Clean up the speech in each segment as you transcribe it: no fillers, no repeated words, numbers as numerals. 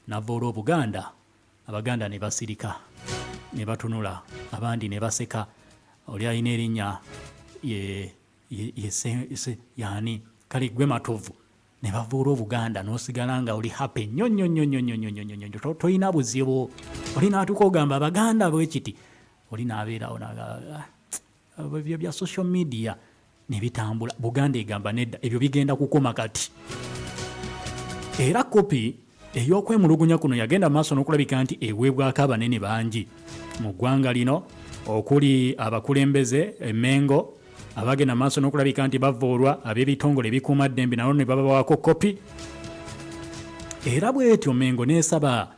n'avoola Obuganda, Abaganda ne basirika ne batunula, abandi ne baseka. Oli alina erinnya yani kale gwe Matovu, ne bavoola Obuganda n'osigala nga oli happy nnyo tolina buzibu. Oli n'atuuka ogamba Abaganda bwe kiti, oli n'abeerawo ebyo bya social media ne bitambula. Buganda egamba nedda, ebyo bigenda kukoma kati. Era kopi ey'okwemulugunya kuno yagenda maaso n'okulabika nti eweebwako abanene bangi mu ggwanga lino, okuli abakulembeze Mengo abagenda maaso n'okulabika nti bavoolwa, ab'ebitongole ebikuuma ddembe nabo ne babawaako kopi. Era bw'etyo Mengo n'esaba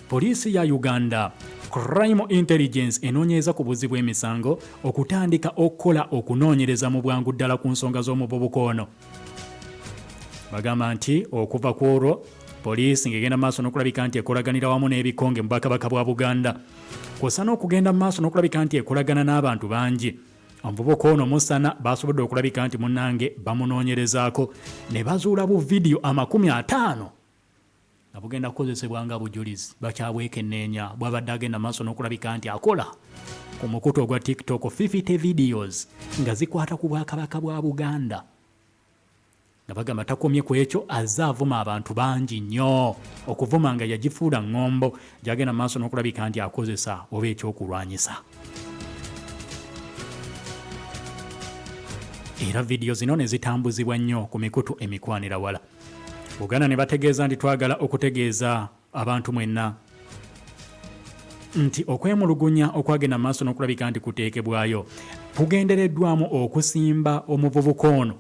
poliisi ya Uganda Crime Intelligence enoonyereza ku buzzi bw'emisango okutandika okukola okunoonyereza mu bwangu ddala ku nsonga z'omuvubuka ono. Bagamba nti okuva ku olwo poliisi ng'egenda maaso n'okulabika nti ekolaganira wamu n'ebikonge mu Bwakabaka bwa Buganda, kw'ossa n'okugenda maaso n'okulabika nti ekolagana n'abantu bangi. Omuvubuka ono Musana basobodde okulabika nti munnange bamunoonyerezaako ne bazuula bu vidiyo 50 nga bugenda kukozesebwa nga bujulizi. Bakyabwekenneenya bw'abadde agenda maaso n'okulabika nti akola ku mukutu ogwa TikTok 50 videos nga zikwata ku Bwakabaka bwa Buganda, nga bagamba takomye ku ekyo, azze avuma abantu bangi nnyo, okuvuma nga yagifuula ngombo gyagenda maaso n'okulabika nti akozesa oba ekyokulwanyisa. Era vidiyo zino ne zitambuzibwa nnyo ku mikutu emikwanira-wala. Buganda ne bategeeza nti twagala okutegeeza abantu mwenna nti okwemulugunya okwagenda maaso n'okulabika nti kuteekebwayo kugendereddwamu okusimba omuvubuka ono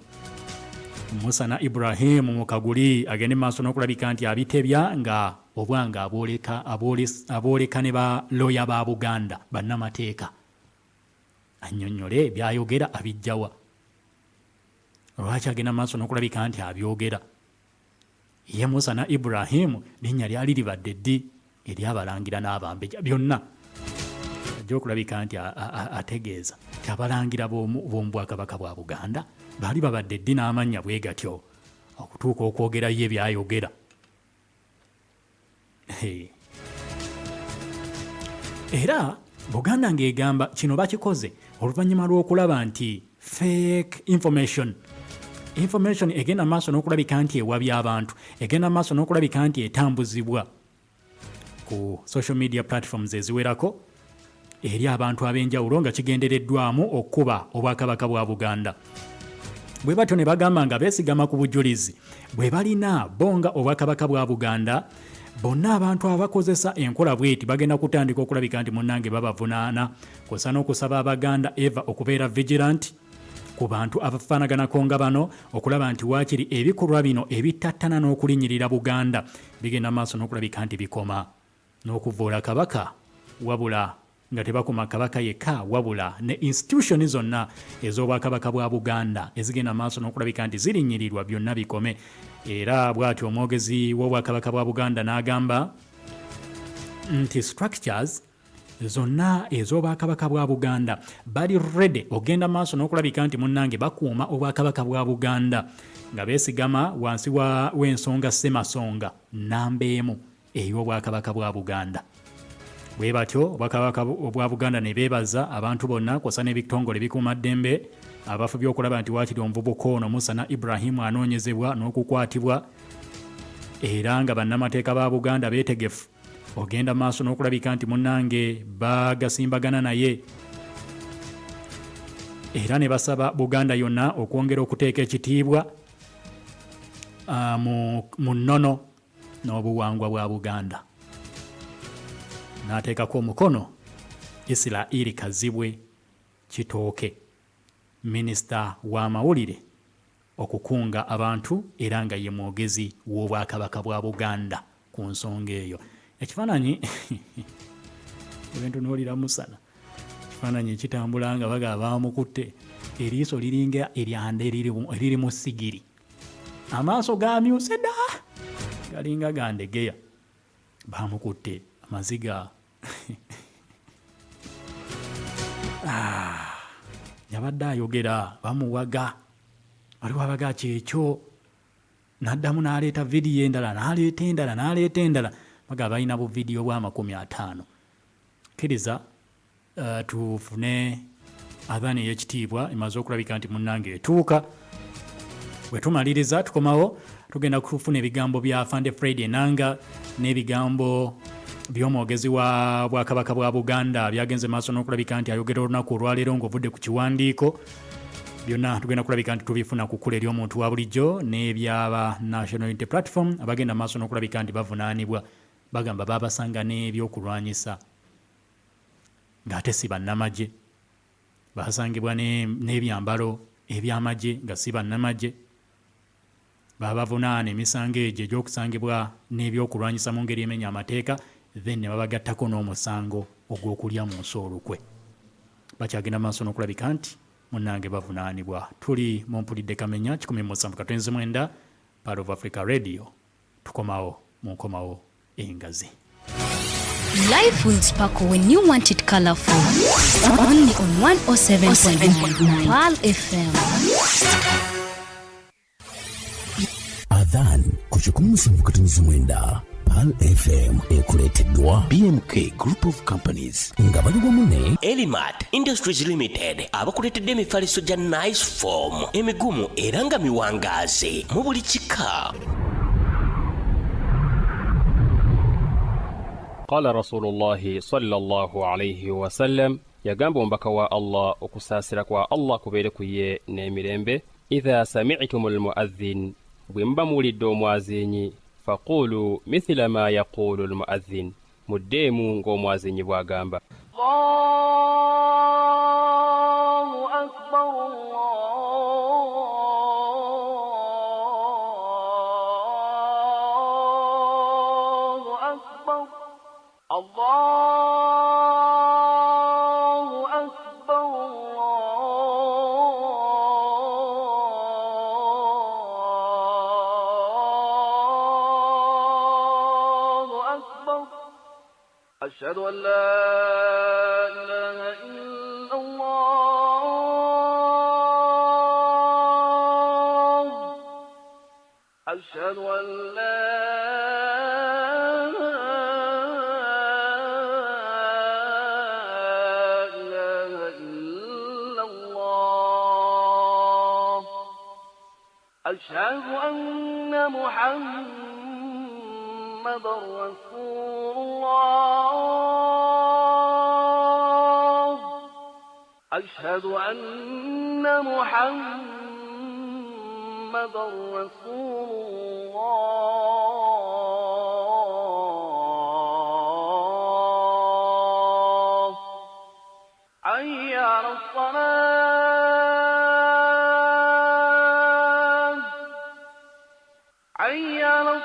Musana Ibrahim mu Kaguli agende maaso n'okulabika nti abitebya nga obwanga abooleka ne ba lawyer ba Buganda bannamateeka, annyonnyole byayogera abijjawa. Lwaki agenda maaso n'okulabika nti abyogera? Ye Musana Ibrahim linnya lyali libadde ddi eryabalangira n'abambejja byonna. Ajja okulabika nti ategeeza nti abalangira b'omu Bwakabaka bwa Buganda baali babadde ddi n'amannya bwe gatyo okutuuka okwogera ye byayogera. Era Buganda ng'egamba kino bakikoze oluvannyuma lw'okulaba nti fake information egenda maaso n'okulabika nti ewabya abantu, egenda maaso n'okulabika nti etambuzibwa ku social media platforms eziwerako eri abantu ab'enjawulo nga kigendereddwamu okuba Obwakabaka bwa Buganda. Bwe batyo ne bagamba nga beesigama ku bujulizi bwe balina bonga Obwakabaka bwa Buganda, bonna abantu abakozesa enkola bweti bagenda kutandika okulabika nti munnange babavunaana, kw'ossa n'okusaba Abaganda eva okubeera vigilant ku bantu abafaanaganako nga bano, okulaba nti waakiri ebikolwa bino ebitattana n'okulinnyirira Buganda bigenda maaso n'okulabika nti bikoma n'okuvoola Kabaka, wabula nga tebakoma Kabaka yekka, wabula ne institution zonna ez'Obwakabaka bwa Buganda ezigenda maaso n'okulabika nti zirinnyirirwa byonna bikome. Era bw'atyo omwogezi w'Obwakabaka bwa Buganda n'agamba nti structures zonna ez'Obwakabaka bwa Buganda bali ready ogenda maaso n'okulabika nti munnange bakuuma Obwakabaka bwa Buganda nga beesigama wansi w'ensonga Ssemasonga nnamba emu ey'Obwakabaka bwa Buganda. Bwe batyo Obwakabaka bwa Buganda ne beebaza abantu bonna kw'ossa n'ebitongole bikuuma ddembe abafubye okulaba nti waakiri omuvubuka ono Musana Ibrahim anoonyezebwa n'okukwatibwa, era nga bannamateeka ba Buganda beetegefu ogenda maaso n'okulabika nti munnange bagasimbagana naye. Era ne basaba Buganda yonna okwongera okuteeka ekitiibwa mu nnono n'obuwangwa bwa Buganda. N'ateekako omukono Israel Kazibwe Kitooke, minisita w'amawulire, okukunga abantu era nga ye mwogezi w'Obwakabaka bwa Buganda ku nsonga eyo. Ekifaananyi ebintu n'olira Musana, ekifaananyi ekitambula nga bagaba bamukutte, eriiso liringa eryanda eriri mu sigiri, amaaso gaamyuse dda galinga gandegeya, bamukutte amaziga yabadde ayogera bamuwaga, waliwo abaga kyekyo, n'addamu n'aleeta vidiyo endala n'aleeta endala bagamba balina bu vidiyo bwa 50. Kkiriza tufune adhaani ey'ekitiibwa emaze okulabika nti munnange etuuka. Bwe tumaliriza tukomawo tugenda kufuna ebigambo bya Fande Fred Enanga n'ebigambo by'omwogezi wa Bwakabaka bwa Buganda byagenze maaso n'okulabika nti ayogera olunaku olwaleero ng'ovudde ku kiwandiiko. Byonna tugenda kulabika nti tubifuna ku kkula ery'omuntu wa bulijjo n'ebyaba National Unity Platform abagenda maaso n'okulabika nti bavunaanibwa. Bagamba babasanga n'ebyokulwanyisa ng'ate si bannamagye. Basangibwa n'ebyambalo ebyamagye nga si bannamagye. Babavunaana emisango egyo egy'okusangibwa n'ebyokulwanyisa mu ngeri emenya amateeka, then ne babagattako n'omusango ogw'okulya mu nsi olukwe. Bakyagenda maaso n'okulabika nti munnange bavunaanibwa. Tuli mu mpulidde Kamenya 107.9 Part of Africa Radio. Tukomawo mu nkomawo engazi. Life will sparkle when you want it colorful. Only on 107.9 Pearl FM. Adhan kuchikumusumbukatunzi mwenda Pearl FM ekuleteddwa BMK Group of Companies nga baliwo mune Elimat Industries Limited abakuletedde emifaliso gya nice form emigumu era nga miwangaazi mu buli kika. قال رسول الله صلى الله عليه وسلم يغامب مبكا wa Allah okusasira kwa Allah kubeere kuye n'emirembe. إذا سمعتم المؤذن bwemba mulidde omwazinyi faqulu mithla ma yaqulu almu'adhdhin muddemu ng'omwazinyi bw'agamba Allahu akbar Allahu akbar Allahu akbar أشهد أن لا إله إلا الله أشهد أن لا إله إلا الله أشهد أن محمد رسول الله أشهد أن محمد رسول الله حي على الصلاة حي على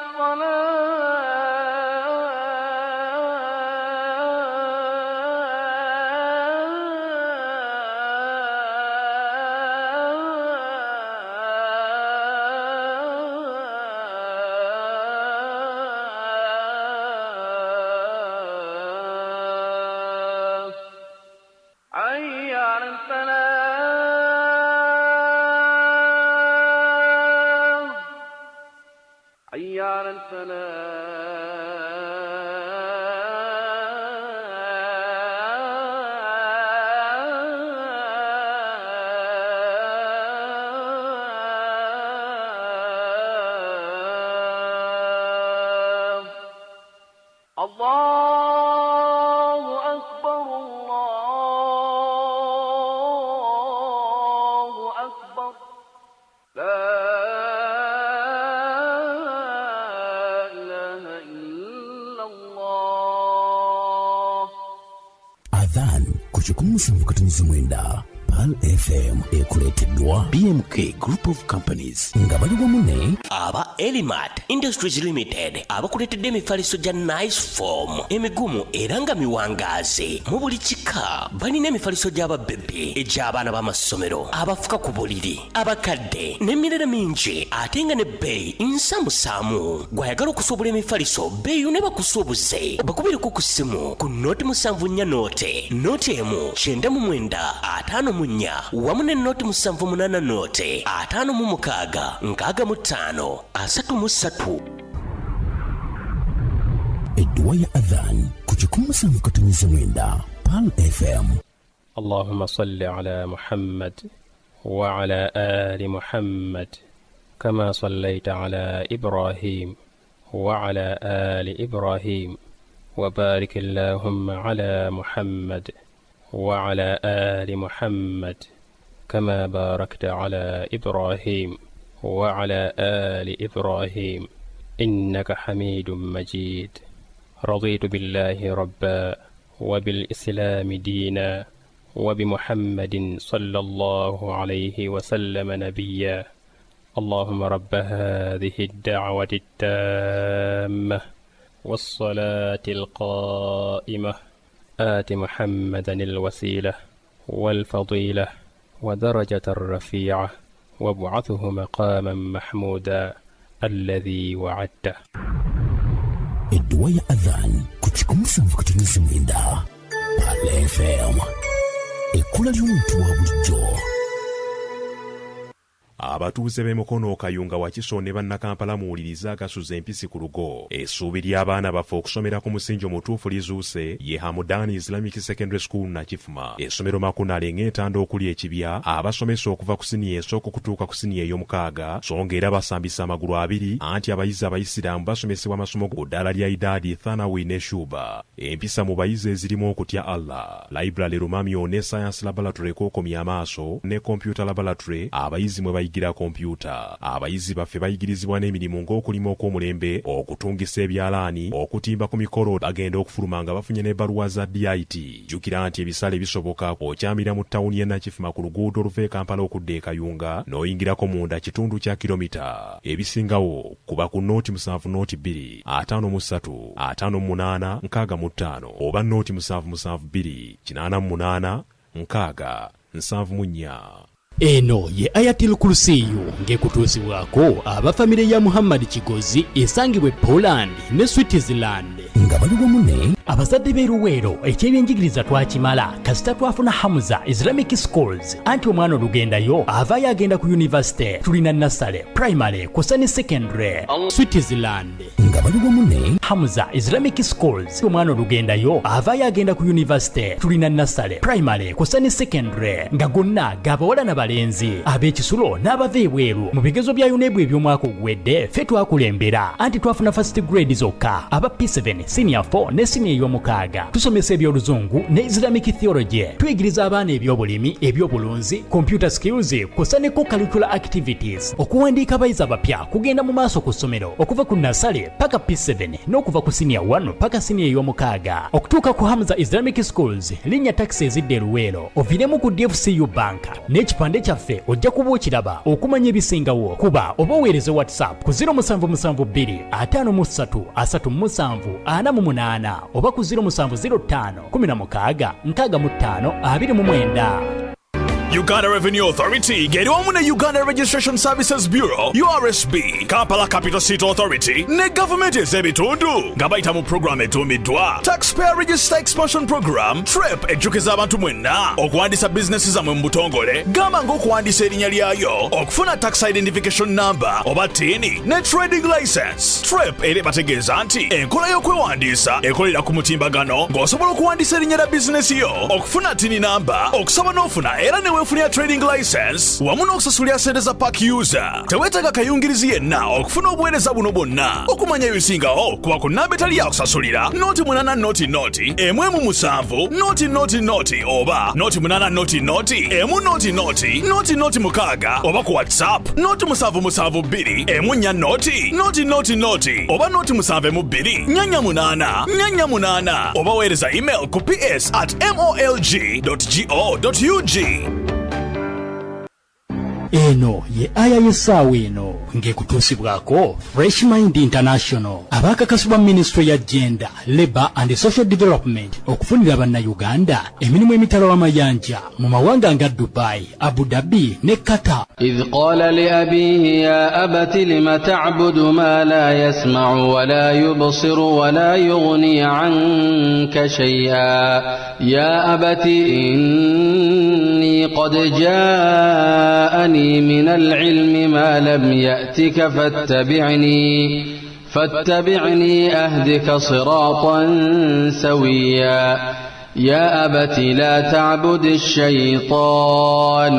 الصلاة حي على الفلاح حي على الفلاح الله أكبر الله أكبر لا إله إلا الله. Adhan kuchikumusumbukatunzi mwenda Pearl FM ekuleteddwa BMK Group of Companies nga baliwo mune aba Elimat Industries Limited abakuletedde emifaliso gya nice form emigumu era nga miwangaazi mu buli kika. Balina emifaliso gy'ababebe egy'abaana b'amasomero abafuka ku buliri abakadde n'emirere mingi ate nga ne bbeeyi nsamusaamu. Gwayagala okusobola emifaliso bbeeyi ne bakusuubuze bakubireko ku ssimu ku nooti 74 nooti emu 9954 wamu ne nooti 78 nooti 56 65 33. edduwa ya adhan ku 107.9 Pal FM. اللهم صل على محمد وعلى آل محمد كما صليت على إبراهيم وعلى آل إبراهيم وبارك اللهم على محمد وعلى آل محمد كما باركت على إبراهيم وعلى آل إبراهيم إنك حميد مجيد. رضيت بالله ربا وبالإسلام دينا وبمحمد صلى الله عليه وسلم نبيا. اللهم رب هذه الدعوة التامة والصلاة القائمة آت محمدا الوسيلة والفضيلة ودرجة الرفيعة وابعثه مقاما محمودا الذي وعدته. edduwa ya adhan ku 107.9 Pal FM. Ekkula ly'omuntu wa bulijjo. Abatuuze b'Emukono Kayunga Wakiso ne bannakampala muwuliriza agasuza empisi ku lugo. Essuubi ly'abaana baffe okusomera ku musingi omutuufu lizuuse ye Hamudani Islamic Secondary School Nakifuma. Essomero Makunale ng'etanda okuli ekibya abasomesa okuva ku siniya esooka okutuuka ku siniya ey'omukaaga, so ng'era basambisa amagulu abiri anti abayizi abayisiraamu basomesebwa amasomo ku ddala lya Idaadi, Thanawi ne Shuba. Empisa mu bayizi ezirimu okutya Allah. Library Lumamyo ne Science Laboratory kookomya amaaso ne Computer Laboratory abayizi mwe bayigira kompyuta. Abayizi baffe bayigirizibwa n'emirimu ng'okulima okw'omulembe, okutungisa ebyalaani, okutimba ku mikolo, bagenda okufuluma nga bafunye n'ebbaluwa za DIT. Jjukira nti ebisale bisoboka okyamira mu ttawuni y'e Nakifuma ku luguudo oluva e Kampala okudda e Kayunga n'oyingirako munda kitundu kya kilomita. Ebisingawo kuba ku nooti 7 nooti 2 53 58 65 oba nooti 772 88 6 74. Eno ye Ayatil Kursiyu ng'ekutuusibwako abafamire ya Muhammad Kigozi esangibwa Poland ne Switzerland. Nga bali wamu ne abazadde b'eruweero eky'ebyenjigiriza twakimala kasita twafuna Hamza Islamic Schools anti omwana olugendayo avaayo agenda ku university. Tulina Nasale Primary kusa ne Secondary Switzerland. nga bali wamu ne Hamza Islamic Schools omwana olugendayo avaayo agenda ku university. Tulina Nasale Primary kusa ne Secondary nga gonna gabawala n'abalenzi ab'ekisulo n'abava ebweru. Mu bigezo bya UNEB eby'omwaka oguwedde ffe twakulembera anti twafuna first grade zokka aba P7 senior 4 ne senior ey'omukaaga. Tusomesa ebyoluzungu ne Islamic theology. Tuyigiriza abaana ebyobulimi, ebyobulunzi, computer skills kusa ne co-curricular activities. Okuwandiika abayizi abapya kugenda mu maaso ku ssomero okuva ku Nasale paka P7 n'okuva ku senior 1 paka senior ey'omukaaga. Okutuuka ku Hamza Islamic Schools linnya taxi ezidde eruweero oviremu ku DFCU Bank n'ekipande kyaffe ojja kuba okiraba okumanya ebisingawo. Kuba oba oweereze WhatsApp ku 0772 53 37 48 oba ku 0705 16 65 29. Uganda Revenue Authority ngeri wamu ne Uganda Registration Services Bureau URSB, Kampala Capital City Authority ne government ez'ebitundu nga bayita mu program etuumiddwa Taxpayer Register Expansion Program TREP ejjukiza abantu mwenna okuwandiisa bizinesi zammwe mu butongole. Gamba ng'okuwandiisa erinnya lyayo, okufuna tax identification number oba TIN ne trading license. TREP era bategeeza nti enkola y'okwewandiisa ekolera ku mutimbagano ng'osobola okuwandiisa erinnya lya bizinesi yo, okufuna TIN number, okusaba n'ofuna era ne weefunira trading license wamu n'okusasulira ssente za park user. Teweetaaga kayungirizi yenna okufuna obuweereza buno bwonna. Okumanya ebisingawo kuba ku nnamba etali ya kusasulira nooti 8 nooti nooti emu emu 7 nooti nooti nooti oba nooti 8 nooti nooti emu nooti nooti nooti nooti 6 oba ku WhatsApp nooti 772 emu 4 nooti nooti nooti nooti oba nooti 72 8 8 oba weereza email ku ps@molg.go.ug. Eno ye aya y'essaawa eno ng'ekutuusibwako Fresh Mind International abakakasibwa Ministry ya Gender, Labour and Social Development okufunira bannayuganda emirimu emitalo w'amayanja mu mawanga nga Dubai, Abu Dhabi ne Qatar. إذ قال لأبيه يا أبت لم تعبد ما لا يسمع ولا يبصر ولا يغني عنك شيئا يا أبت إني قد جاءني من العلم ما لم يأتك فاتبعني أهدك صراطا سويا يا أبت لا تعبد الشيطان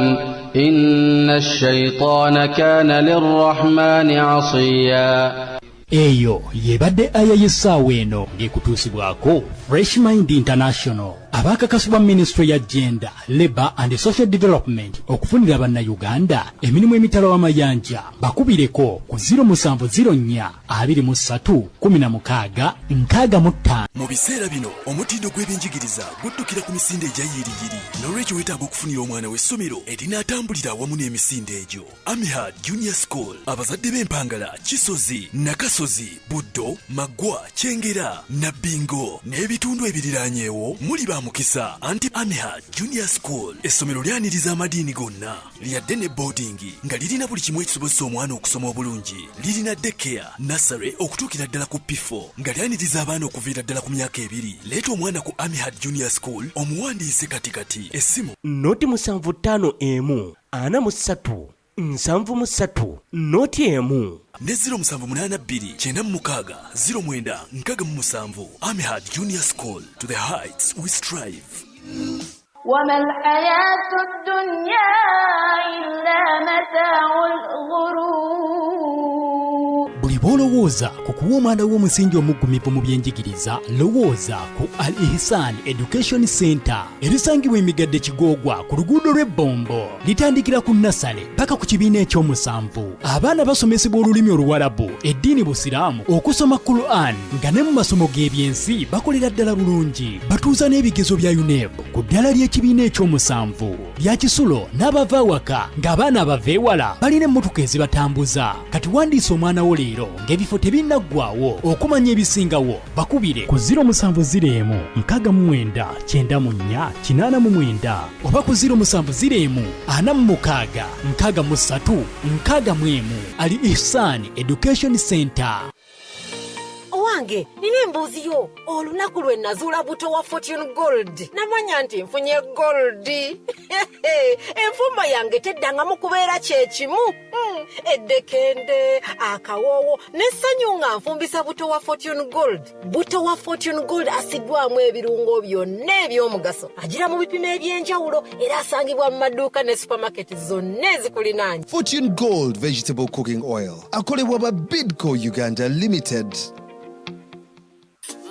إن الشيطان كان للرحمن عصيا. eyo yebadde aya y'essaawa eno ng'ekutuusibwako Fresh Mind International abakakasibwa Ministry ya Gender, Labour and Social Development okufunira bannayuganda emirimu emitalo w'amayanja bakubireko ku 0704231665. Mu biseera bino omutindo gw'ebyenjigiriza guddukira ku misinde egyayiriyiri n'olwekyo weetaaga okufunira omwana w'essomero erinaatambulira awamu n'emisinde egyo. Amihad Junior School abazadde b'Empangala, Kisozi, Nakasozi, Buddo, Maggwa, Kyengera, Nabbingo n'ebitundu ebiriraanyeewo muli ba mukisa. Anti Amihad Junior School essomero lyaniriza amadiini gonna, lyadde ne boarding nga lirina buli kimu ekisobozesa omwana okusoma obulungi. Lirina daycare, nursery okutuukira ddala ku P4 nga lyaniriza abaana okuviira ddala ku myaka 2. Leeta omwana ku Amihad Junior School omuwandiise katikati. Essimu noti 75 43 73 noti emu ne 0782960967. Amihad Junior School, to the heights we strive. وما الحياة الدنيا إلا متاع الغرور. buli bw'olowooza ku kuwa omwana w'omusingi omuggumivu mu byenjigiriza lowooza ku Al Ihsan Education Center erisangibwa emigadde Kigoogwa ku luguudo lw'Ebombo. Litandikira ku nasale paka ku kibiina ekyomusanvu. Abaana basomesebwa olulimi Oluwarabu, eddiini Busiraamu, okusoma Quran nga ne mu masomo g'ebyensi bakolera ddala bulungi. Batuuza n'ebigezo bya UNEB ku ddala ly'ekibiina ekyomusanvu. Bya Kisulo n'abava awaka ng'abaana abava ewala balina emmotoka ezibatambuza. Kati wandiisa omwana wo leero ng'ebifo tebinnaggwaawo. Okumanya ebisingawo bakubire ku 0709949489 oba ku 0704466361. Ali Ihsan Education Center. Owange, nina embuuzi yo. Olunaku lwe nazuula buto wa Fortune Gold namanya nti nfunye gold. Enfumba yange teddangamu kubeera kyekimu. Eddekende, akawoowo n'essanyu nga nfumbisa buto wa Fortune Gold. Buto wa Fortune Gold asigwamu ebirungo byonna eby'omugaso. Agira mu bipimo eby'enjawulo era asangibwa mu maduuka ne supermarket zonna ezikulinaanye. Fortune Gold Vegetable Cooking Oil akolebwa ba Bidco Uganda Limited.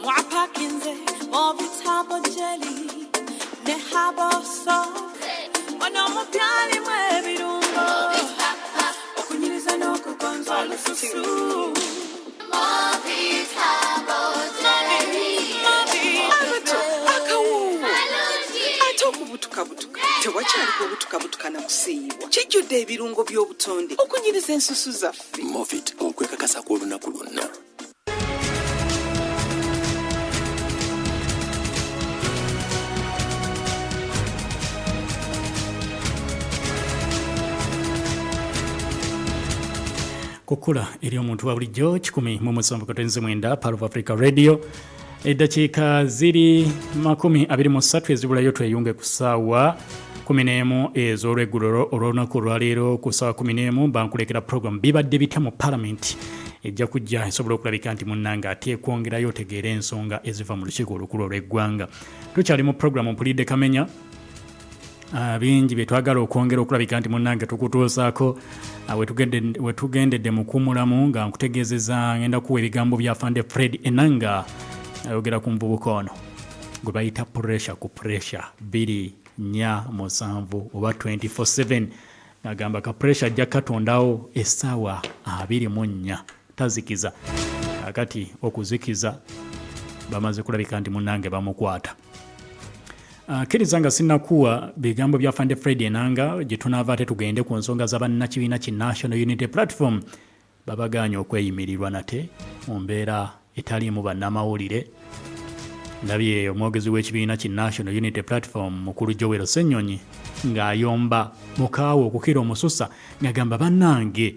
Mwapakinze obitabo jelly ne habo sauce ono mupyali mwebirungo okunyiriza n'okugonza olususu ate okubutukabutuka tewakyaliko obutukabutuka na kusiiyibwa kijjudde ebirungo by'obutonde okunyiriza ensusu zaffe. Movit okwekakasa kw'olunaku lwonna. Kukula eri omuntu wa bulijjo 107.9 Pearl of Africa Radio. Eddakiika ziri 23 ezibulayo tweyunge ku ssaawa 11 ez'olweggulo olw'olunaku olwaleero ku ssaawa 11 bankulekera program bibadde bitya mu Parliament ejja kujja esobola okulabika nti munnanga ate kwongerayo otegeera ensonga eziva mu lukiiko olukulu olw'eggwanga. Tukyali mu program mpulidde kamenya bingi bye twagala okwongera okulabika nti munnange tukutuusaako wetugendedde mu kumulamu nga nkutegeezeza ngenda kuwa ebigambo bya Fande Fred Enanga ayogera ku nvubuka ono gwe bayita pressure ku pressure 247 oba 24/7 agamba ka pressure ajja katondawo essaawa 24 tazikiza akati okuzikiza bamaze kulabika nti munnange bamukwata. Kiriza nga sinnakuwa bigambo bya Fande Fred Enanga gye tunaava ate tugende ku nsonga z'abannakibiina ki National Unity Platform babaganya okweyimirirwa nate mu mbeera etaliimu bannamawulire. Ndabye omwogezi w'ekibiina ki National Unity Platform mukulu Joel Ssenyonyi ng'ayomba mukaawe okukira omususa ng'agamba bannange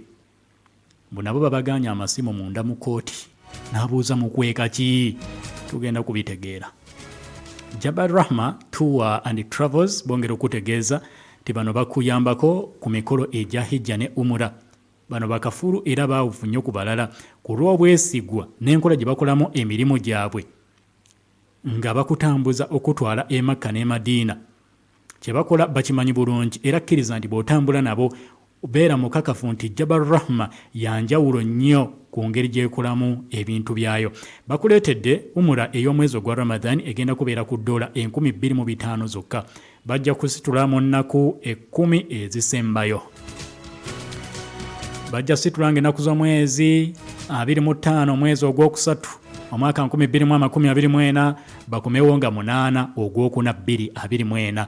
bo nabo babaganya amasimu munda mu kooti n'abuuza mu kweka ki tugenda kubitegeera. Jabal Rahma Tour and Travels bongera okutegeeza ti bano bakuyambako ku mikolo egya hijja ne umura bano bakafulu era baawufu nnyo ku balala ku lw'obwesigwa n'enkola gye bakolamu emirimu gyabwe nga bakutambuza okutwala e Makka ne Madiina. Kye bakola bakimanyi bulungi era kkiriza nti bw'otambula nabo beera mukakafu nti Jabal Rahma yanjawulo nnyo ku ngeri gy'ekolamu ebintu byayo. Bakuleetedde umura ey'omwezi ogwa Ramadan egenda kubeera ku $2500 zokka. Bajja kusitula mu nnaku 10 ezisembayo. Bajja situlanga ennaku z'omwezi 25 omwezi ogwokusatu omwaka 2024 bakomewo nga 8 ogwokuna 2024.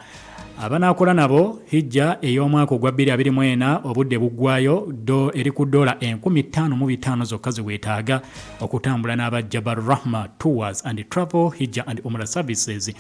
Abanaakola nabo hijja ey'omwaka ogwa 2024 obudde buggwayo eri ku $55,000 zokka ziweetaaga okutambula n'aba Jabal Rahma Tours and Travel Hijja and Umrah Services.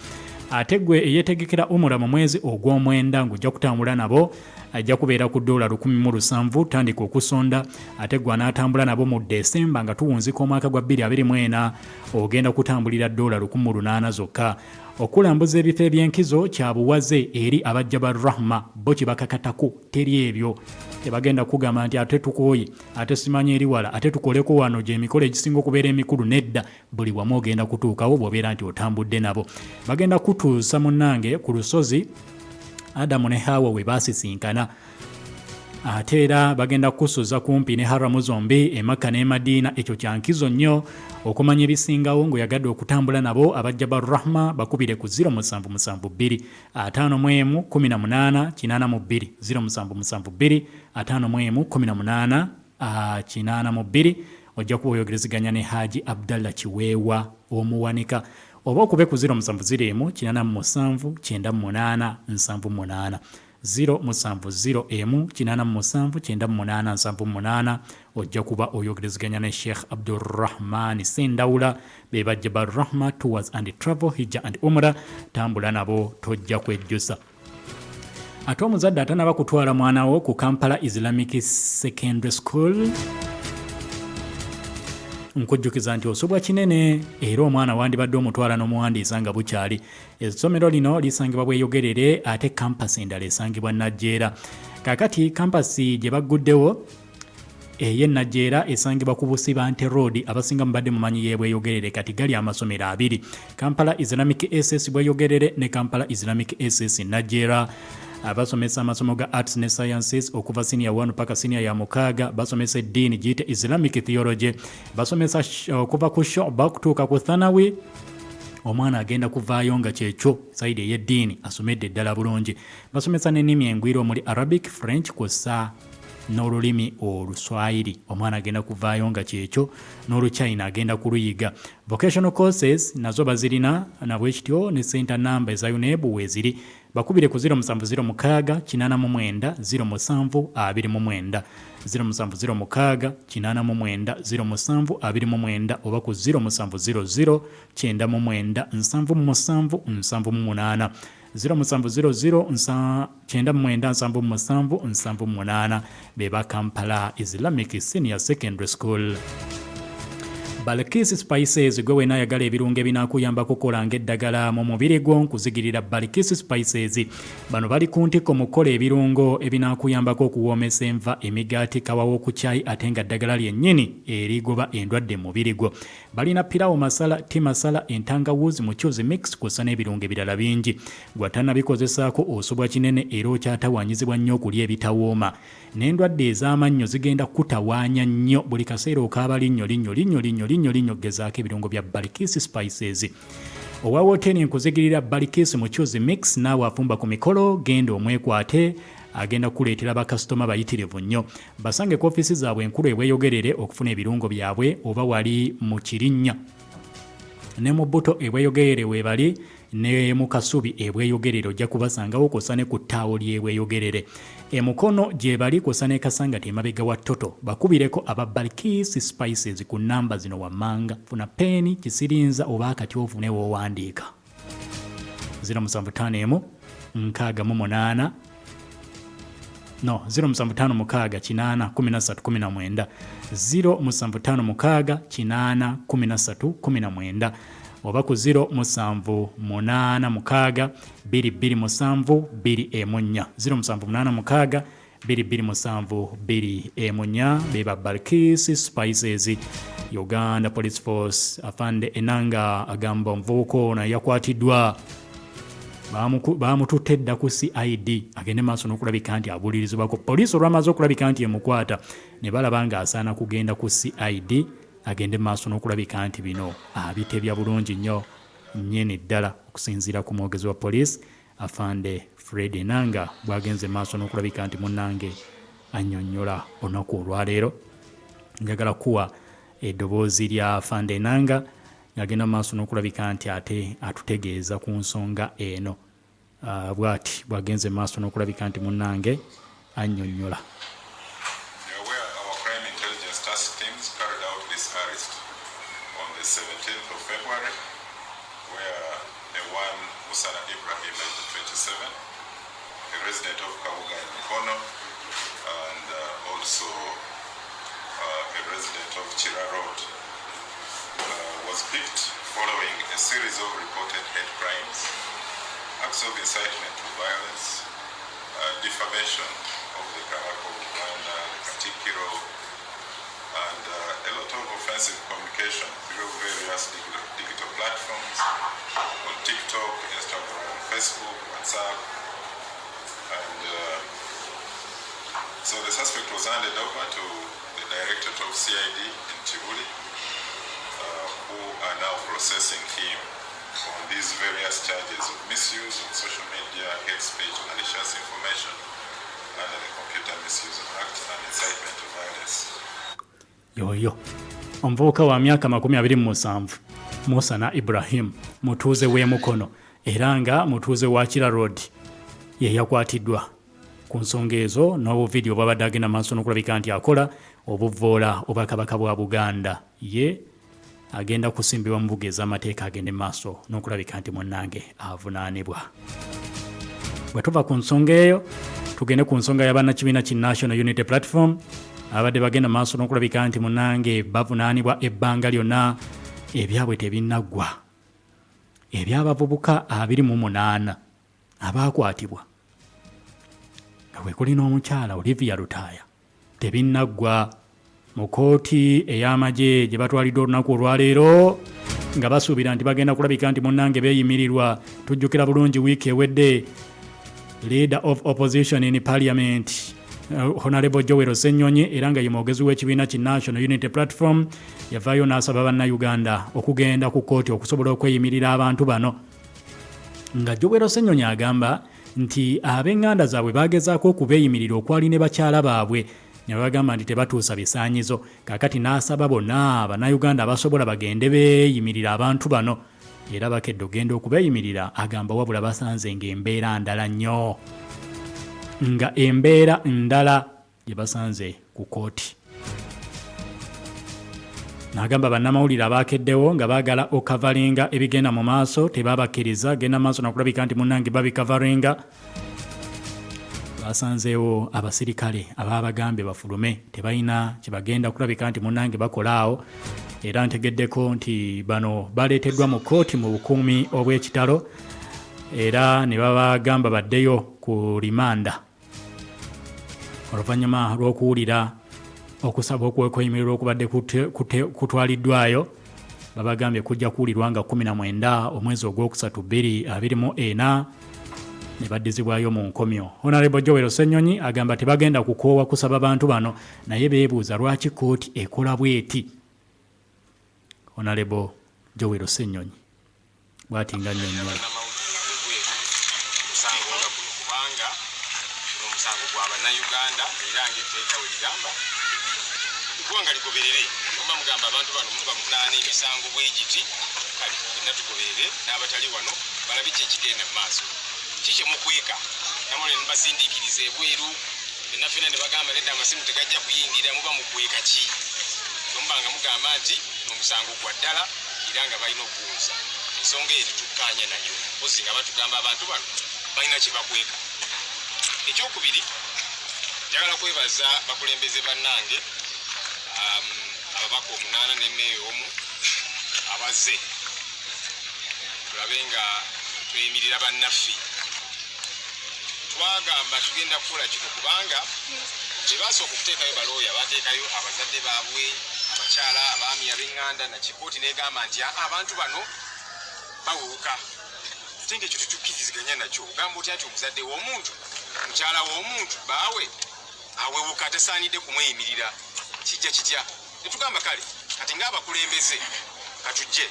Ate gwe eyeetegekera umura mu mwezi ogw'omwenda ng'ojja kutambula nabo ajja kubeera ku $17,000 tandika okusonda. Ate gwe anaatambula nabo mu Desemba nga tuwunzika omwaka gwa 2024 ogenda kutambulira $18,000 zokka. Okulambuza ebifo eby'enkizo kya buwaze eri aba Jabal Rahma bo kye bakakatako teri ebyo. Tebagenda kugamba nti ate tukooye ate simanyi eri wala ate tukoleko wano gye emikolo egisinga okubeera emikulu. Nedda, buli wamu ogenda kutuukawo bw'obeera nti otambudde nabo. Bagenda kutuusa munnange ku lusozi Adamu ne Hawa we baasisinkana. Ate era bagenda kukusuza kumpi ne haramu zombi e Makka ne Madiina. Ekyo kya nkizo nnyo okumanya ebisingawo ng'oyagadde okutambula nabo aba Jabal Rahma bakubire ku 0772 51 18 82 0772 51 18 82. Ojja kuba oyogerezeganya ne Haji Abdallah Kiweewa omuwanika oba okube ku 0701 87 98 78 070 ojja kuba oyogerezeganya ne Sheikh Abdurrahman Sendawula beba Jabal Rahma Tours and Travel Hijja and Umrah. Tambula nabo tojja kwejjusa. Ate omuzadde atanaba kutwala mwana wo ku Kampala Islamic Secondary School, nkujjukiza nti osobwa kinene era omwana wandibadde omutwala n'omuwandiisa nga bukyali. Essomero lino lisangibwa Bweyogerere ate kampasi endala esangibwa Najjeera. Kakati kampasi gye bagguddewo ey'e Najjeera esangibwa ku Busibante Road. Abasinga mubadde mumanyi ye Bweyogerere kati gali amasomero abiri, Kampala Islamic SS Bweyogerere ne Kampala Islamic SS Najjeera. Abasomesa amasomo ga arts ne sciences okuva senior 1 paka senior ya 6. Basomesa eddiini giyite Islamic theology. Basomesa okuva ku shoba kutuuka ku thanawi. Omwana agenda kuvaayo nga kyekyo saidi ey'eddiini asomedde ddala bulungi. Basomesa n'ennimi engwiro omuli Arabic, French kw'ossa n'olulimi Oluswahili. Omwana agenda kuvaayo nga kyekyo, n'Oluchina agenda kuluyiga. Vocational courses nazo bazirina nabwekityo ne center number eza UNEB weeziri. Bakubire ku 0706 89 07 29 0706 89 07 29 oba ku 0700 99 77 78 0700 99 77 beba Kampala Islamic Senior Secondary School. Balkis Spices gwe wena ayagala ebirungo ebinaakuyamba kukola ng'eddagala mu mubiri gwo nkuzigirira Balkis Spices. Bano bali ku ntiko mu kukola ebirungo ebinaakuyambako okuwoomesa enva, emigaati, kawawo ku caayi ate nga ddagala lyennyini erigoba endwadde mu mubiri gwo. Balina pirawo masala, ti masala, entangawuzi, mukyuzi mix kw'ossa n'ebirungo ebirala bingi. Gw'atannabikozesaako osobwa kinene era okyatawanyizibwa nnyo okulya ebitawooma. N'endwadde ez'amannyo zigenda kutawaanya nnyo buli kaseera okaaba linnyo gezaako ebirungo bya Balkis Spices. Owa wooteri nkuzigirira Balkis mukyuzi mix naawe afumba ku mikolo genda omwekwate agenda kuleetera bakasitoma bayitirivu nnyo. Basange ku ofiisi zaabwe enkulu eBweyogerere okufuna ebirungo byabwe oba wali mu Kirinnya ne mu Bbuto eBweyogerere weebali ne mu Kasubi eBweyogerere ojja kubasangawo kw'ossa ne ku ttaawo ly'eBweyogerere. Emukono gye bali kw'ossa ne Kasangati emabega wa Toto. Bakubireko aba Balkis Spices ku namba zino wammanga. Funa peeni, kisirinza oba akati ofune w'owandiika 075 68 no 075 8 075 8 oba ku 078 6 22 7 2 078 2272 beba Balkis Spices. Uganda Police Force afande Enanga agamba omuvubuka na yakwatiddwa bamututte dda ku CID agende maaso n'okulabika nti abulirizibwako. Poliisi olwamaze okulabika nti emukwata ne balaba nga asaana kugenda ku CID agende maaso n'okulabika nti bino abitebya bulungi nnyo nnyini ddala okusinziira ku mwogezi wa poliisi afande Fred Enanga bwagenze maaso n'okulabika nti munnange annyonnyola olunaku olwaleero. Njagala kuwa eddoboozi lya afande Enanga ng'agenda maaso n'okulabika nti ate atutegeeza ku nsonga eno bw'ati bwagenze maaso n'okulabika nti munnange annyonnyola. Resident of Kabuga in Mukono and also a resident of Chira Road was picked following a series of reported hate crimes, acts of incitement to violence, defamation of the character of Uganda, the Katikiro, and a lot of offensive communication through various digital platforms on TikTok, Instagram, Facebook, WhatsApp. And so the suspect was handed over to the Directorate of CID in Chibuli, who are now processing him on these various charges of misuse of social media, hate speech, malicious information, under the Computer Misuse Act and incitement to violence. Yoyo omuvubuka wa myaka 27 Musana Ibrahim mutuuze w'e Mukono era nga mutuuze wa Kira Road ye yakwatiddwa ku nsonga ezo n'obuvidiyo bwabadde agenda maaso n'okulabika nti akola obuvvoola obwakabaka bwa Buganda. Ye agenda kusimbibwa mu bugeeza amateeka agende maaso n'okulabika nti munnange avunaanibwa. Bwe tuva ku nsonga eyo tugende ku nsonga y'abannakibiina ki National Unity Platform abadde bagenda maaso n'okulabika nti munnange bavunaanibwa ebbanga lyonna ebyabwe tebinnaggwa. Eby'abavubuka 28 abakwatibwa nga bwe kuli n'omukyala Olivia Lutaaya tebinnaggwa mu kooti ey'amagye gye batwalidde olunaku olwaleero nga basuubira nti bagenda kulabika nti munnange beeyimirirwa. Tujjukira bulungi wiiki ewedde Leader of Opposition in Parliament Honorable Joel Ssenyonyi era nga ye mwogezi w'ekibiina ki National Unity Platform yavaayo n'asaba bannayuganda okugenda ku kooti okusobola okweyimirira abantu bano. Nga Joel Ssenyonyi agamba nti ab'enganda zaabwe bagezaako okubeeyimirira okwali ne bakyala baabwe ne bagamba nti tebatuusa bisaanyizo. Kaakati n'asaba bonna bannayuganda abasobola bagende beeyimirira abantu bano era bakedde ogenda okubeeyimirira. Agamba wabula basanze ng'embeera ndala nnyo, nga embeera ndala gye basanze ku kooti. N'agamba bannamawulire abaakeddewo nga baagala okavalinga ebigenda mu maaso tebabakkiriza genda maaso nakulabika nti munnange babikavalinga. Basanzeewo abasirikale abaabagambye bafulume tebalina kye bagenda kulabika nti munnange bakolaawo era ntegeddeko nti bano baleeteddwa mu kooti mu bukuumi obw'ekitalo era ne babagamba baddeyo ku rimanda oluvannyuma lw'okuwulira okusaba okweyimirira okubadde kutwaliddwayo. Babagambye kujja kuwulirwa nga 19 omwezi ogwokusatu 2024 ne baddizibwayo mu nkomyo. Honorable Joel Ssenyonyi agamba tebagenda kukoowa kusaba bantu bano naye beebuuza lwaki kooti ekola bweti. Honorable Joel Ssenyonyi bw'ati nga nnyonnyola. Uganda era ng'etteeka we ligamba eggwanga ligoberere ngomba mugamba abantu bano muba munaana emisango bwegiti kale enna tugoberere n'abatali wano balabe ki ekigenda mu maaso kikye mukweka namule nibasindiikiriza ebweru ennafena ne bagamba nedda amasimu tegajja kuyingira muba mukweka ki gomba nga mugamba nti n'omusango gwa ddala era nga balina okuwuza ensonga eyo tetukkaanya nayo mpozi nga batugamba abantu bano balina kye bakweka. Ekyokubiri njagala kwebaza bakulembeze bannange ababaka 8 n'emmeeyo omu abazze tulabe nga tweyimirira bannaffe twagamba tugenda kukola kino kubanga tebasooka okuteekayo balooya bateekayo abazadde baabwe abakyala abaami ab'eŋŋanda na kikooti negamba nti abantu bano bawuuka ate ngaekyo tetukkiriziganya nakyo ogamba otya nti omuzadde w'omuntu mukyala w'omuntu baawe awewuka tasaanidde kumweyimirira kijja kitya netugamba kale kati ng'abakulembeze katujje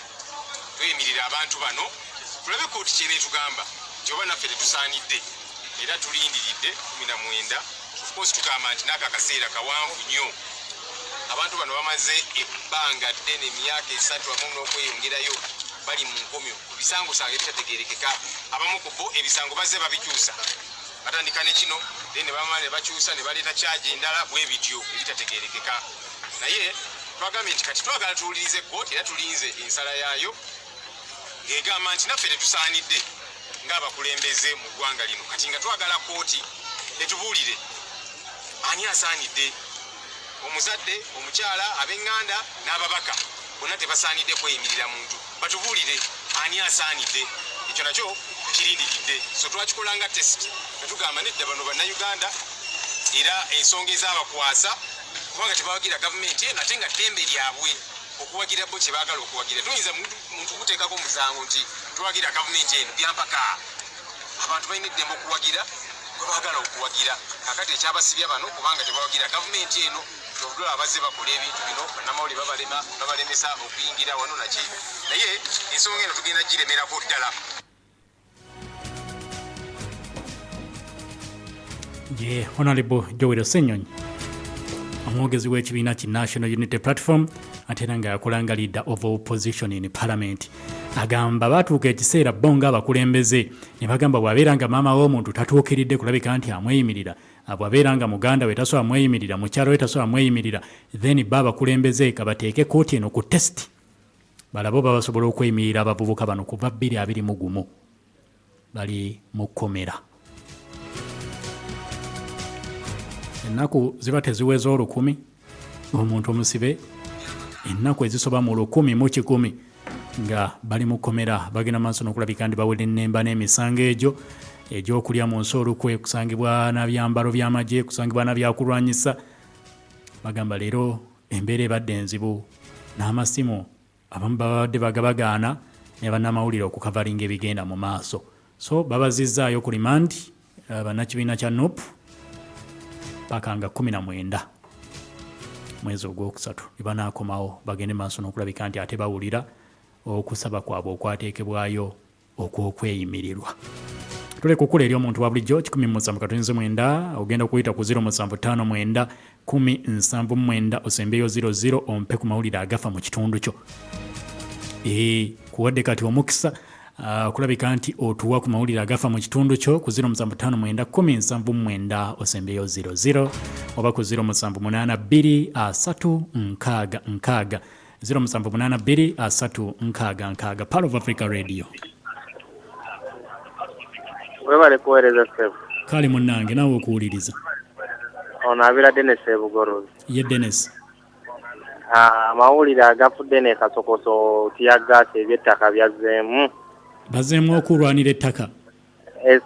tweyimirira abantu bano tulabe kooti kyena etugamba nti oba naffe tetusaanidde era tulindiridde 19 ofcourse tugamba nti n'ako akaseera kawanvu nnyo abantu bano bamaze ebbanga ddene emyaka 3 wamu n'okweyongerayo bali mu nkomyo ku bisango sange ebitategerekeka abamu ku bo ebisango bazze babikyusa batandika ne kino ne bamala ne bakyusa ne baleeta kyaji endala bwe bityo ebitategerekeka naye twagambye nti kati twagala tuwulirize kooti era tulinze ensala yaayo ng'egamba nti naffe tetusaanidde ng'abakulembeze mu ggwanga lino kati nga twagala kooti etubuulire ani asaanidde omuzadde omukyala ab'eŋŋanda n'ababaka bonna tebasaanidde kweyimirira muntu batubuulire ani asaanidde ekyo nakyo tukirindiridde so twakikolanga tesiti netugamba nedda bano bannayuganda era ensonga ezaabakwasa kubanga tebawagira gavumenti eno ate nga ddembe lyabwe okuwagira bo kyebaagala okuwagira toyinza muntu kuteekako musango nti tuwagira gavumenti eno byampaka abantu balina eddembe okuwagira gwe baagala okuwagira kakati ekyabasibya bano kubanga tebawagira gavumenti eno obudde abazze bakola ebintu bino bannamawulire babalemesa okuyingira wano naki naye ensonga eno tugenda giremerako ddala ye honorable Joel Ssenyonyi omwogezi w'ekibiina ki National Unity Platform ate era nga yakolanga leader of opposition in parliament agamba batuuka ekiseera bo nga abakulembeze ne bagamba bw'abeera nga maama w'omuntu tatuukiridde kulabika nti amweyimirira bw'abeera nga muganda we tasobola mweyimirira mukyalo we tasobola mweyimirira then ba abakulembeze kabateeke kooti eno ku test balabo babasobola okweyimirira abavubuka bano kuva 2021 bali mu kkomera ennaku ziba teziweza 10 omuntu omusibe ennaku ezisoba mu 10 nga bali mu kkomera bagenda maaso n'okulabika ndi bawedde ennemba n'emisango egyo egy'okulya mu nsi olukwe kusangibwa na byambalo by'amagye kusangibwa na byakulwanyisa bagamba leero embeera ebadde enzibu n'amasimu abamu babadde bagabagaana ne bannamawulire okukavalinga ebigenda mu maaso so babazizzaayo ku rimandi bannakibiina kya NUP paka nga 19 mwezi ogwokusatu libanaakomawo bagende maaso n'okulabika nti ate bawulira okusaba kwabwe okwateekebwayo okw'okweyimirirwa tuleka okula eri omuntu wa bulijjo 179 ogenda okuyita ku 075 1079 osembeyo 00 ompe ku mawulire agafa mu kitundu kyo kuwadde kati omukisa kulabika nti otuwa ku mawulire agafa mu kitundu kyo ku 075 1079 osembeyo 00 oba ku 0782366 0782366 Part of Africa Radio. Webale kuweereza Sebo. Kale munnange naawe okuwuliriza. Ono abeera Dennis Ebugorozi. Ye Dennis. Amawulire agafudde ne kasokoso tiyagaasa eby'ettaka byazzeemu. Bazzeemu okulwanira ettaka.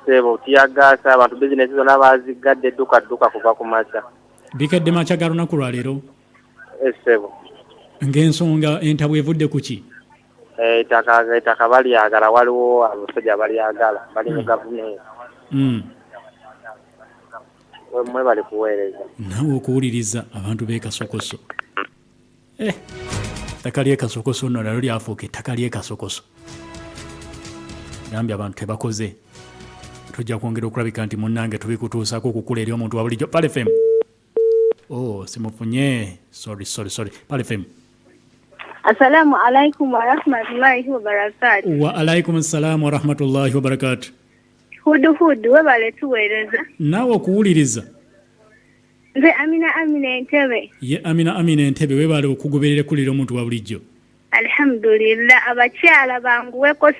Sebo tiyagaasa abantu bizinesi zonna bazigadde dduka kuva ku makya. Bikedde makya ga lunaku lwa leero. Sebo. Ng'ensonga entabwe evudde ku ki? Ettaka balyagala waliwo abasajja balyagala bali mu gavumenti. Mwe bali kuweereza. Naawe okuwuliriza abantu b'ekasokoso. Ettaka ly'ekasokoso nno nalyo lyafuuka ettaka ly'ekasokoso. Gambye abantu tebakoze. Tujja kwongera okulabika nti munnange tubikutuusaako okukula eri omuntu wa bulijjo. Pale FM. Simufunye. Sorry. Pale FM. Assalamu alaikum wa rahmatullahi wa barakatuh. Wa alaikum assalam wa rahmatullahi wa barakatuh. Hudu webale tuweereza. Naawe okuwuliriza. Nze Amina Entebe. Ye Amina Entebe webale okugoberera kulira omuntu wa bulijjo. Alhamdulillah abakyala banguweko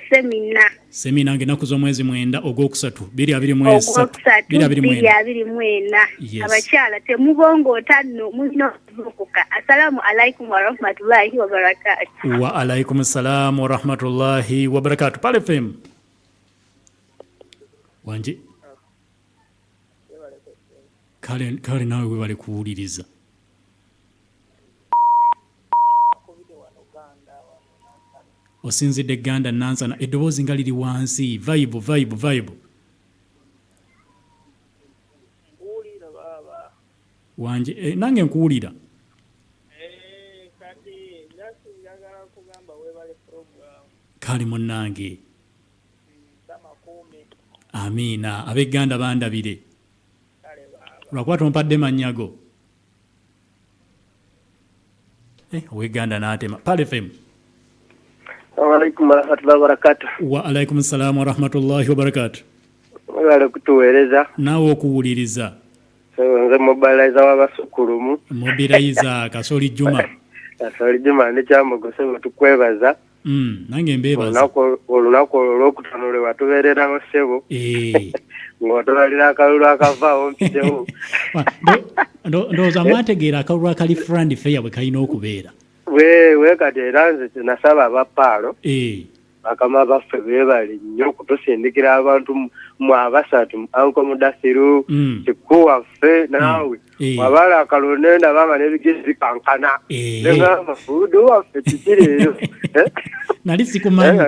semina ngenaku z'omwezi 9 ogwokusatu 2024 abakyala temugongoota nno mulina okuzuukuka. Assalamu alaikum wa rahmatullahi wa barakatuh. Wa alaikum assalam wa rahmatullahi wa barakatuh. Pale FM wanji kale nawe webale kuwuliriza. Osinzidde Ganda Nansana eddoboozi nga liri wansi vibe wanje nange nkuwulira. Kale munnange amiina ab'egganda bandabire lwakuba tompadde mannyago ow'egganda n'atema. Pale FM. Waalaikum warahmatullahi wabarakatuh. Wa alaikum salam warahmatullahi wabarakatuh. Wale kutuweereza. Naawe okuwuliriza. Nze mobilizer w'abasukulumu. Mobilizer Kasoli Juma. Kasoli Juma ne kyamugose tukwebaza. Nange mbeebaza. Olunaku olw'okutano lwe watubeererawo ssebo. Ng'otolalira akalulu akavaawo mpitewo. Ndowooza mwategeera akalulu akali Friend Fair bwe kalina okubeera. We kati era nze nasaba abapaalo bakama baffe beebale nnyo okutusindikira abantu mu abasatu Anko Mudasiru Kikuwaffe naawe wabala akalonenda banga n'ebigezi kankana negamba fuudu waffe kikireero nali sikumanyi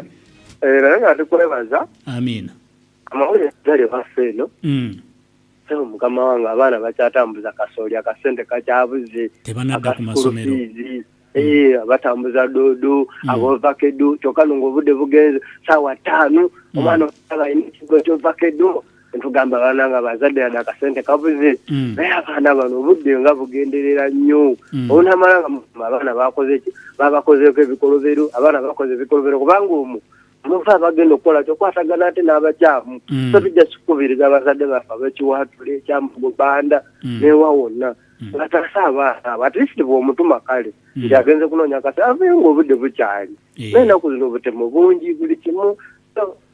naye nga tukwebaza amiina amawulire gali baffe eno sebo mukama wange abaana bakyatambuza kasooli akasente kakyabuze tebanadda ku masomero batambuza dodo abovakedo kyokka ng'obudde bugenze saawa 5 omwana alina ekigo ky'ovakedo ntugamba abaana nga bazadde yadde akasente kabuze naye abaana bano obudde nga bugenderera nnyo obunamala nga abaana babakozeeko ebikolobero abaana bakoze ebikolobero kubanga omwo muva bagenda okukola kyokwatagana ate n'abakyamu so tujja kikubiriza abazadde baffe ab'ekiwatule ekyamugubanda newa wonna batasa abaana at least bw'omutuma kale nti agenze kunoonya akasente aveyo ng'obudde bukyali naye ennaku zino obutemu bungi buli kimu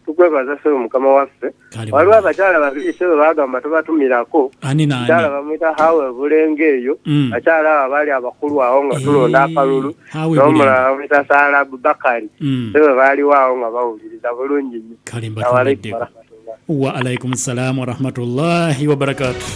tukwebaza sebo mukama waffe waliwo abakyala babiri sebo bagamba tubatumirako akyala bamwita hawe bulenge eyo akyala abo baali abakulu awo nga tulonda akalulu n'omulala bamwita Saala Abubakari sebo baaliwo awo nga bawuliriza bulungi nnyo. Wa alaikum salam warahmatullahi wabarakatuh.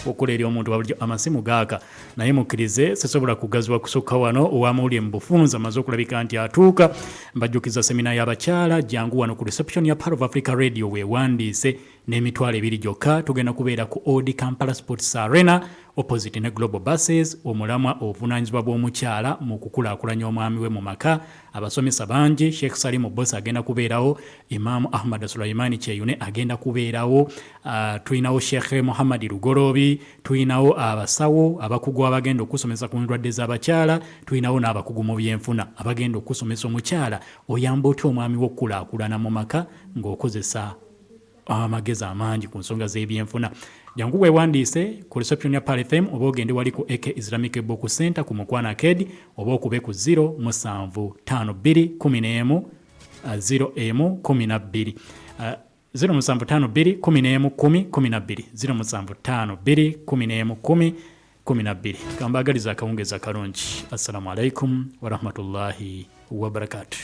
Okula eri omuntu wabulijjo amasimu gaaka naye mukkirize sisobola kugaziwa kusukka wano owamawulire mu bufunza amaze okulabika nti atuuka mbajjukiza semina y'abakyala jangu wano ku reception ya Part of Africa Radio weewandiise n'emitwalo 2 gyokka tugenda kubeera ku Old Kampala Sports Arena opposite ne Global Buses omulamwa obuvunaanyizibwa bw'omukyala mu kukulaakulanya omwami we mu maka abasomesa bangi Sheikh Salimu Boss agenda kubeerawo Imam Ahmad Sulaimani Kyeyune agenda kubeerawo tulinawo Sheikh Muhammad Rugorobi tulinawo abasawo abakugu abagenda okusomesa ku ndwadde z'abakyala tulinawo n'abakugu mu byenfuna abagenda okusomesa omukyala oyamba otya omwami w'okukulaakulana mu maka ng'okozesa amagezi amangi ku nsonga z'ebyenfuna. Jangu weewandiise ku reception ya Pal FM oba ogende wali ku AK Islamic Book Center ku Mukwana Arcade oba okube ku 07521 0M12 07521 07521 kambagaliza akawungeza kalungi. Assalamu alaikum warahmatullahi wabarakatuh.